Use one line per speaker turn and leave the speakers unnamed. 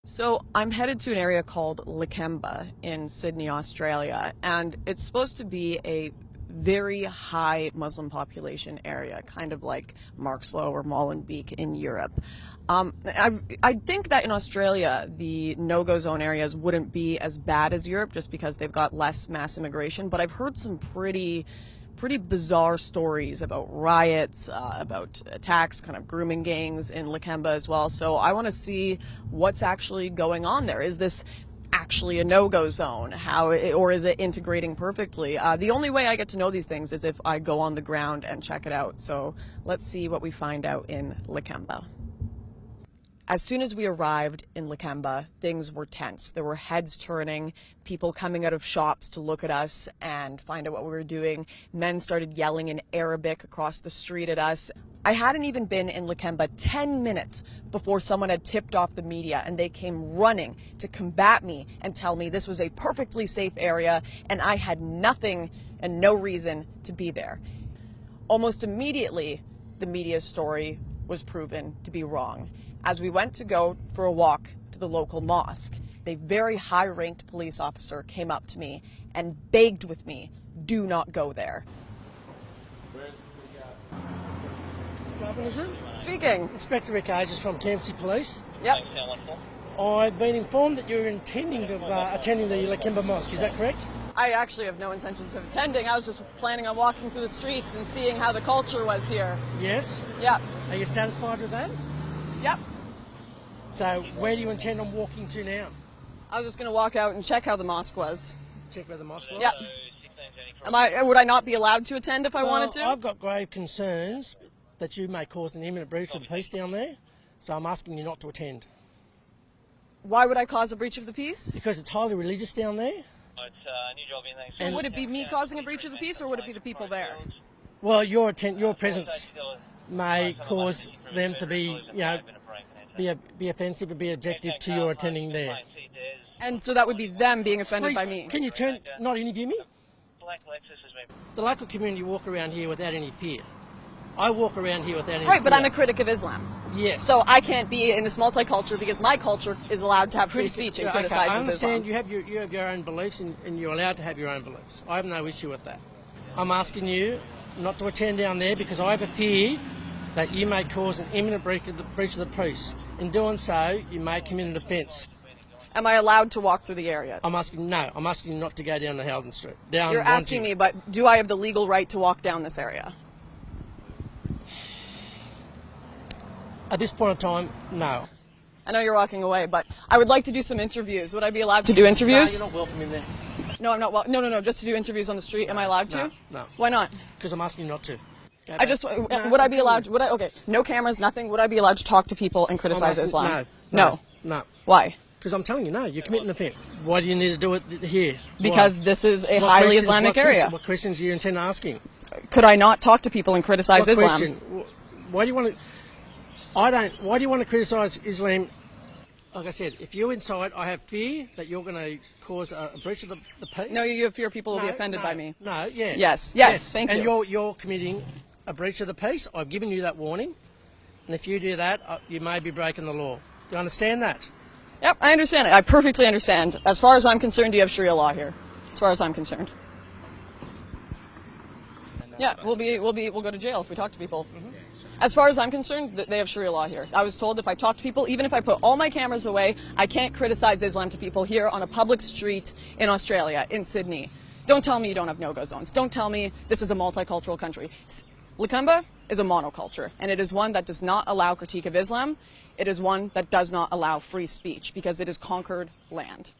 So I'm headed to an area called Lakemba in Sydney, Australia, and it's supposed to be a very high Muslim population area, kind of like Markslow or Molenbeek in Europe. I think that in Australia, the no-go zone areas wouldn't be as bad as Europe just because they've got less mass immigration, but I've heard some pretty bizarre stories about riots, about attacks, kind of grooming gangs in Lakemba as well. So I want to see what's actually going on there. Is this actually a no-go zone? Or is it integrating perfectly? The only way I get to know these things is if I go on the ground and check it out. So let's see what we find out in Lakemba. As soon as we arrived in Lakemba, things were tense. There were heads turning, people coming out of shops to look at us and find out what we were doing. Men started yelling in Arabic across the street at us. I hadn't even been in Lakemba 10 minutes before someone had tipped off the media, and they came running to combat me and tell me this was a perfectly safe area and I had nothing and no reason to be there. Almost immediately, the media's story was proven to be wrong. As we went to go for a walk to the local mosque, a very high-ranked police officer came up to me and begged with me, do not go there.
Sergeant,
Speaking.
Inspector Rick Ages from Campsie Police.
Yep.
I've been informed that you're intending to attending the Lakemba Mosque. Is that correct?
I actually have no intentions of attending. I was just planning on walking through the streets and seeing how the culture was here.
Yes.
Yep.
Are you satisfied with that?
Yep.
So where do you intend on walking to now?
I was just going to walk out and check how the mosque was.
Check where the mosque was?
Yep. Would I not be allowed to attend if I wanted to?
I've got grave concerns that you may cause an imminent breach of the peace down there, so I'm asking you not to attend.
Why would I cause a breach of the peace?
Because it's highly religious down there.
So would it be me causing a breach of the peace, or would it be the people there?
Well, your presence may cause them to be, be offensive and be objective to your attending there.
And so that would be them being offended
Please,
by me.
Can you not interview me? The local community walk around here without any fear. I walk around here without any fear.
Right, but I'm a critic of Islam.
Yes.
So I can't be in this multicultural because my culture is allowed to have free speech and criticizes Islam.
I understand you have your own beliefs and you're allowed to have your own beliefs. I have no issue with that. I'm asking you not to attend down there because I have a fear that you may cause an imminent breach of the peace. In doing so, you may commit an offence.
Am I allowed to walk through the area?
I'm asking you not to go down the Halden Street.
You're asking me, but do I have the legal right to walk down this area?
At this point in time, no.
I know you're walking away, but I would like to do some interviews. Would I be allowed to do interviews?
No, you're not welcome in there.
No, I'm not. No, just to do interviews on the street. Am I allowed to?
No.
Why not?
Because I'm asking you not to.
Would I be allowed to? Okay, no cameras, nothing. Would I be allowed to talk to people and criticize Islam?
No.
Why?
Because I'm telling you, no, you're committing an offence. Why do you need to do it here?
Because this is a highly Islamic area.
What questions do you intend asking?
Could I not talk to people and criticize Islam?
Question? Why do you want to? Why do you want to criticise Islam? Like I said, if you're inside, I have fear that you're going to cause a breach of the peace.
No, you have fear people will be offended by me.
No, yeah.
Yes, thank you.
And you're committing a breach of the peace. I've given you that warning. And if you do that, you may be breaking the law. Do you understand that?
Yep, I understand it. I perfectly understand. As far as I'm concerned, you have Sharia law here. As far as I'm concerned. Yeah, we'll go to jail if we talk to people. As far as I'm concerned, they have Sharia law here. I was told if I talk to people, even if I put all my cameras away, I can't criticize Islam to people here on a public street in Australia, in Sydney. Don't tell me you don't have no-go zones. Don't tell me this is a multicultural country. Lakemba is a monoculture, and it is one that does not allow critique of Islam. It is one that does not allow free speech because it is conquered land.